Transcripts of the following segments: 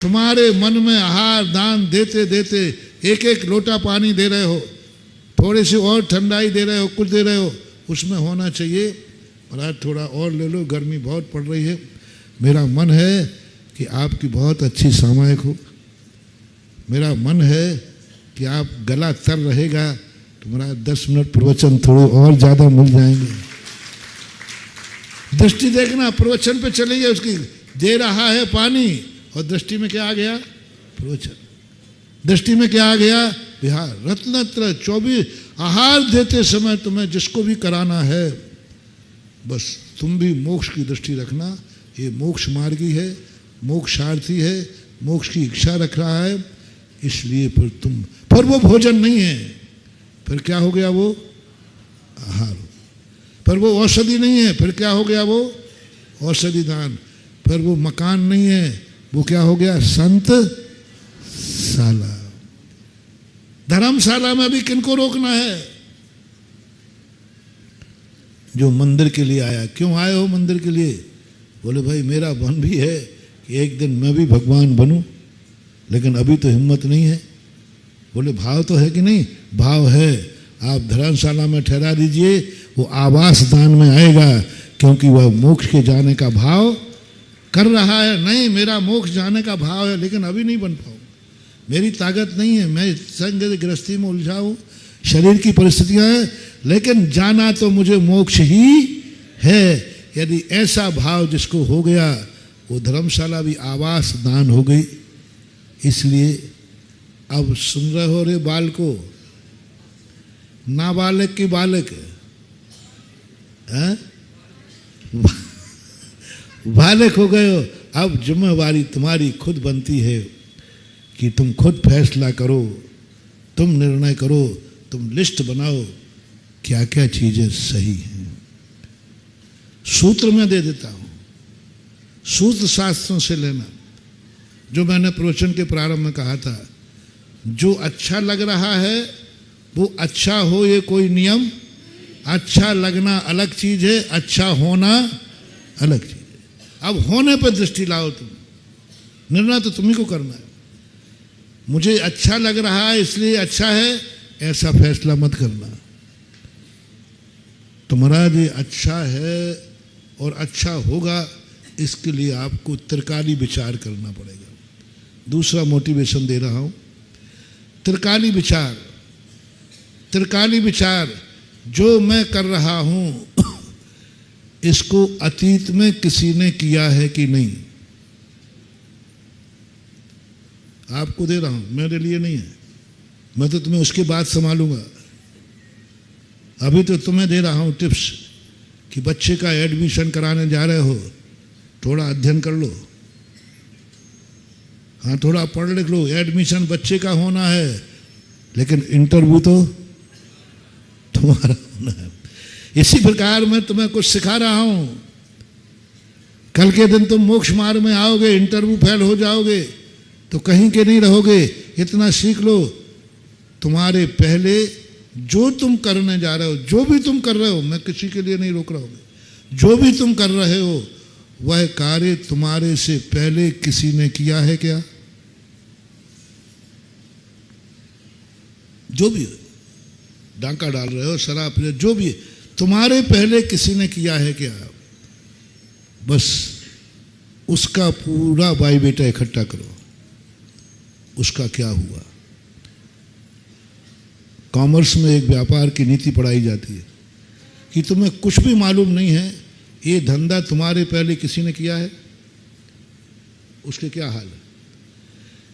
तुम्हारे मन में आहार दान देते देते एक एक लोटा पानी दे रहे हो, थोड़ी सी और ठंडाई दे रहे हो, कुछ दे रहे हो, उसमें होना चाहिए और आज थोड़ा और ले लो, गर्मी बहुत पड़ रही है। मेरा मन है कि आपकी बहुत अच्छी सामायिक हो, मेरा मन है कि आप गला तर रहेगा, तुम्हारा 10 मिनट प्रवचन थोड़े और ज़्यादा मिल जाएंगे। दृष्टि देखना, प्रवचन पे चलिए, उसकी दे रहा है पानी और दृष्टि में क्या आ गया? प्रवचन। दृष्टि में क्या आ गया? विहार। रत्नत्र 24 आहार देते समय तुम्हें जिसको भी कराना है, बस तुम भी मोक्ष की दृष्टि रखना। ये मोक्ष मार्गी है, मोक्षार्थी है, मोक्ष की इच्छा रख रहा है, इसलिए फिर वो भोजन नहीं है, फिर क्या हो गया? वो आहार। फिर वो औषधि नहीं है, फिर क्या हो गया? वो औषधि दान। फिर वो मकान नहीं है, वो क्या हो गया? संत शाला। धर्मशाला में भी किनको रोकना है? जो मंदिर के लिए आया। क्यों आए हो मंदिर के लिए? बोले भाई मेरा मन भी है कि एक दिन मैं भी भगवान बनूं, लेकिन अभी तो हिम्मत नहीं है। बोले भाव तो है कि नहीं? भाव है। आप धर्मशाला में ठहरा दीजिए, वो आवास दान में आएगा, क्योंकि वह मोक्ष के जाने का भाव कर रहा है। नहीं, मेरा मोक्ष जाने का भाव है, लेकिन अभी नहीं बन पाऊँ, मेरी ताकत नहीं है, मैं संग गृहस्थी में उलझा हूँ, शरीर की परिस्थितियाँ हैं, लेकिन जाना तो मुझे मोक्ष ही है। यदि ऐसा भाव जिसको हो गया, वो धर्मशाला भी आवास दान हो गई। इसलिए अब सुन रहे हो रे बाल को, नाबालिग की बालिक है, बालिक हो गए हो। अब जिम्मेवारी तुम्हारी खुद बनती है कि तुम खुद फैसला करो, तुम निर्णय करो, तुम लिस्ट बनाओ क्या क्या चीजें सही हैं। सूत्र में दे देता हूं, सूत्र शास्त्रों से लेना। जो मैंने प्रवचन के प्रारंभ में कहा था, जो अच्छा लग रहा है वो अच्छा हो, ये कोई नियम। अच्छा लगना अलग चीज है, अच्छा होना अलग चीज है। अब होने पर दृष्टि लाओ, तुम निर्णय तो तुम्ही को करना है। मुझे अच्छा लग रहा है इसलिए अच्छा है, ऐसा फैसला मत करना। तुम्हारा ये अच्छा है और अच्छा होगा, इसके लिए आपको त्रिकाली विचार करना पड़ेगा। दूसरा मोटिवेशन दे रहा हूं, त्रिकाली विचार। त्रिकाली विचार, जो मैं कर रहा हूं इसको अतीत में किसी ने किया है कि नहीं। आपको दे रहा हूं, मेरे लिए नहीं है, मैं तो तुम्हें उसके बाद संभालूंगा। अभी तो तुम्हें दे रहा हूं टिप्स कि बच्चे का एडमिशन कराने जा रहे हो, थोड़ा अध्ययन कर लो, हाँ थोड़ा पढ़ लिख लो। एडमिशन बच्चे का होना है, लेकिन इंटरव्यू तो तुम्हारा होना है। इसी प्रकार मैं तुम्हें कुछ सिखा रहा हूं। कल के दिन तुम मोक्ष मार्ग में आओगे, इंटरव्यू फेल हो जाओगे तो कहीं के नहीं रहोगे। इतना सीख लो, तुम्हारे पहले जो तुम करने जा रहे हो, जो भी तुम कर रहे हो, मैं किसी के लिए नहीं रोक रहा हूं, जो भी तुम कर रहे हो वह कार्य तुम्हारे से पहले किसी ने किया है क्या? जो भी हो, डांका डाल रहे हो, शराब पी रहे हो, जो भी है, तुम्हारे पहले किसी ने किया है क्या? बस उसका पूरा बायोडेटा इकट्ठा करो, उसका क्या हुआ। कॉमर्स में एक व्यापार की नीति पढ़ाई जाती है कि तुम्हें कुछ भी मालूम नहीं है, ये धंधा तुम्हारे पहले किसी ने किया है, उसके क्या हाल है।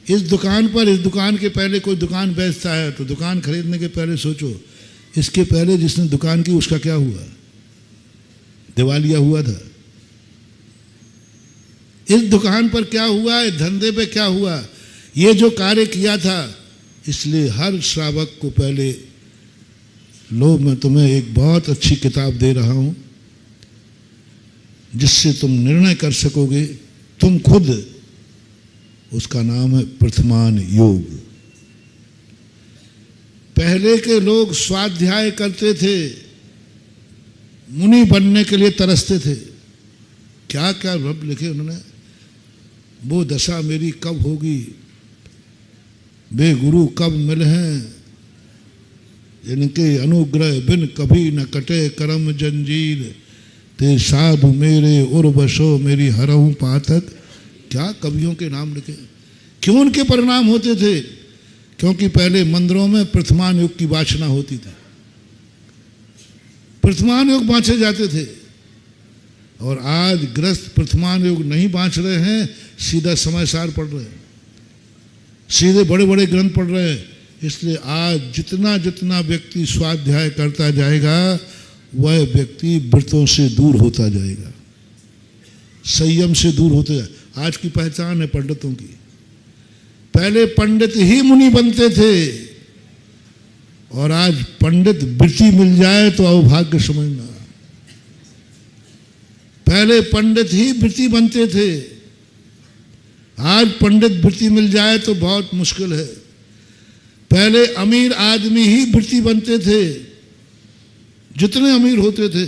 इस दुकान पर, इस दुकान के पहले कोई दुकान बेचता है तो दुकान खरीदने के पहले सोचो, इसके पहले जिसने दुकान की उसका क्या हुआ, दिवालिया हुआ था। इस दुकान पर क्या हुआ, इस धंधे पे क्या हुआ, ये जो कार्य किया था। इसलिए हर श्रावक को पहले लो, मैं तुम्हें एक बहुत अच्छी किताब दे रहा हूं जिससे तुम निर्णय कर सकोगे तुम खुद। उसका नाम है प्रथमान योग। पहले के लोग स्वाध्याय करते थे, मुनि बनने के लिए तरसते थे। क्या क्या रब लिखे उन्होंने, वो दशा मेरी कब होगी, वे गुरु कब मिल हैं, इनके अनुग्रह बिन कभी न कटे करम जंजीर, ते साधु मेरे उर्वशो मेरी हरहूँ पातक। क्या कवियों के नाम लिखे, क्यों उनके परिणाम होते थे? क्योंकि पहले मंदिरों में प्रथमान युग की वासना होती थी, प्रथमान युग बाँचे जाते थे। और आज ग्रस्त प्रथमान युग नहीं बाँच रहे हैं, सीधा समय सार पढ़ रहे हैं, सीधे बड़े बड़े ग्रंथ पढ़ रहे हैं। इसलिए आज जितना जितना व्यक्ति स्वाध्याय करता जाएगा, वह व्यक्ति व्रतों से दूर होता जाएगा, संयम से दूर होता जाएगा। आज की पहचान है पंडितों की, पहले पंडित ही मुनि बनते थे, और आज पंडित वृत्ति मिल जाए तो अभाग्य समझना। पहले पंडित ही वृत्ति बनते थे, आज पंडित वृत्ति मिल जाए तो बहुत मुश्किल है। पहले अमीर आदमी ही वृत्ति बनते थे, जितने अमीर होते थे,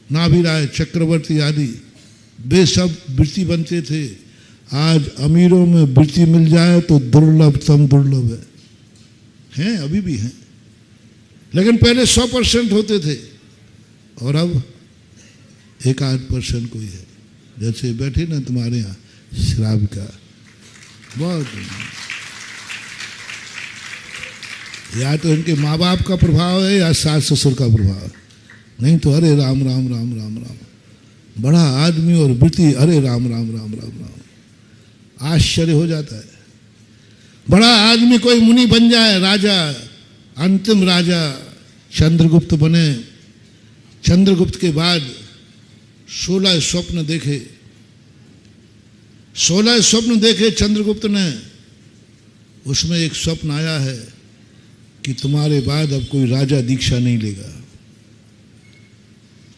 नाभिराय, चक्रवर्ती आदि, वे सब वृत्ति बनते थे। आज अमीरों में वृत्ति मिल जाए तो दुर्लभतम दुर्लभ है, अभी भी हैं, लेकिन पहले 100% होते थे, और अब 1-8% कोई है। जैसे बैठे ना तुम्हारे यहाँ शराब का बहुत, या तो इनके माँ बाप का प्रभाव है या सास ससुर का प्रभाव, नहीं तो अरे राम राम राम राम राम, बड़ा आदमी और वृत्ति अरे राम राम राम राम राम, आश्चर्य हो जाता है। बड़ा आदमी कोई मुनि बन जाए, राजा, अंतिम राजा चंद्रगुप्त बने, चंद्रगुप्त के बाद 16 स्वप्न देखे, 16 स्वप्न देखे चंद्रगुप्त ने। उसमें एक स्वप्न आया है कि तुम्हारे बाद अब कोई राजा दीक्षा नहीं लेगा।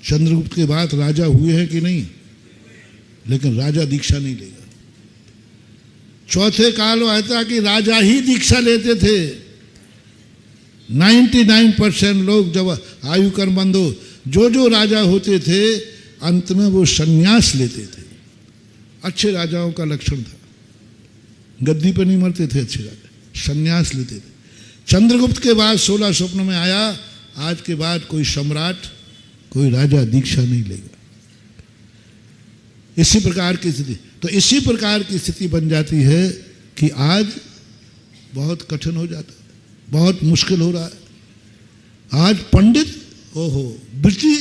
चंद्रगुप्त के बाद राजा हुए हैं कि नहीं, लेकिन राजा दीक्षा नहीं लेगा। चौथे काल में आता कि राजा ही दीक्षा लेते थे। 99% लोग जब आयु कर्मबंध हो, जो राजा होते थे अंत में वो संन्यास लेते थे। अच्छे राजाओं का लक्षण था, गद्दी पर नहीं मरते थे अच्छे राजा, संन्यास लेते थे। चंद्रगुप्त के बाद 16 स्वप्न में आया, आज के बाद कोई सम्राट, कोई राजा दीक्षा नहीं लेगा। इसी प्रकार की स्थिति, तो इसी प्रकार की स्थिति बन जाती है कि आज बहुत कठिन हो जाता है, बहुत मुश्किल हो रहा है। आज पंडित, ओहो, वृत्ति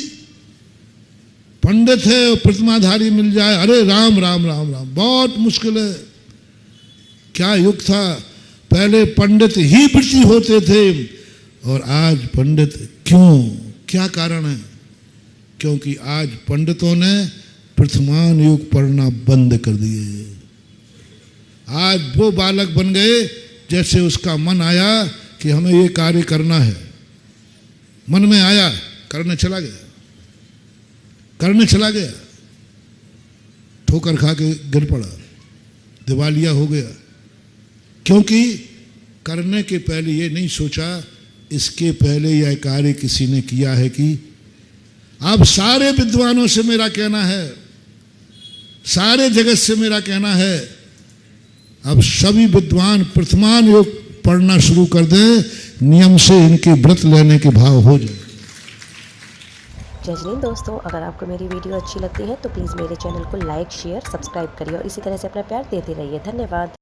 पंडित है और प्रतिमाधारी मिल जाए, अरे राम राम राम राम, बहुत मुश्किल है। क्या युग था, पहले पंडित ही वृत्ति होते थे, और आज पंडित क्यों, क्या कारण है? क्योंकि आज पंडितों ने प्रथमान युग पढ़ना बंद कर दिए। आज वो बालक बन गए जैसे उसका मन आया कि हमें ये कार्य करना है, मन में आया, करने चला गया, करने चला गया, ठोकर खा के गिर पड़ा, दिवालिया हो गया। क्योंकि करने के पहले ये नहीं सोचा इसके पहले यह कार्य किसी ने किया है कि। अब सारे विद्वानों से मेरा कहना है, सारे जगत से मेरा कहना है, अब सभी विद्वान प्रथमान योग पढ़ना शुरू कर दें, नियम से इनके व्रत लेने के भाव हो जाए। जय हिंद दोस्तों, अगर आपको मेरी वीडियो अच्छी लगती है तो प्लीज़ मेरे चैनल को लाइक, शेयर, सब्सक्राइब करिए और इसी तरह से अपना प्यार देते रहिए। धन्यवाद।